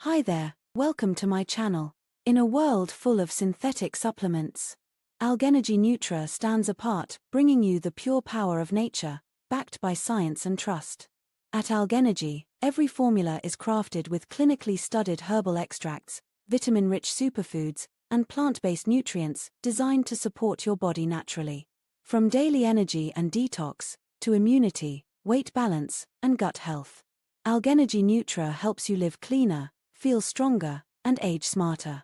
Hi there, welcome to my channel. In a world full of synthetic supplements, AlgEnergy Nutra stands apart, bringing you the pure power of nature, backed by science and trust. At AlgEnergy, every formula is crafted with clinically studied herbal extracts, vitamin-rich superfoods, and plant-based nutrients designed to support your body naturally. From daily energy and detox, to immunity, weight balance, and gut health, AlgEnergy Nutra helps you live cleaner, feel stronger, and age smarter.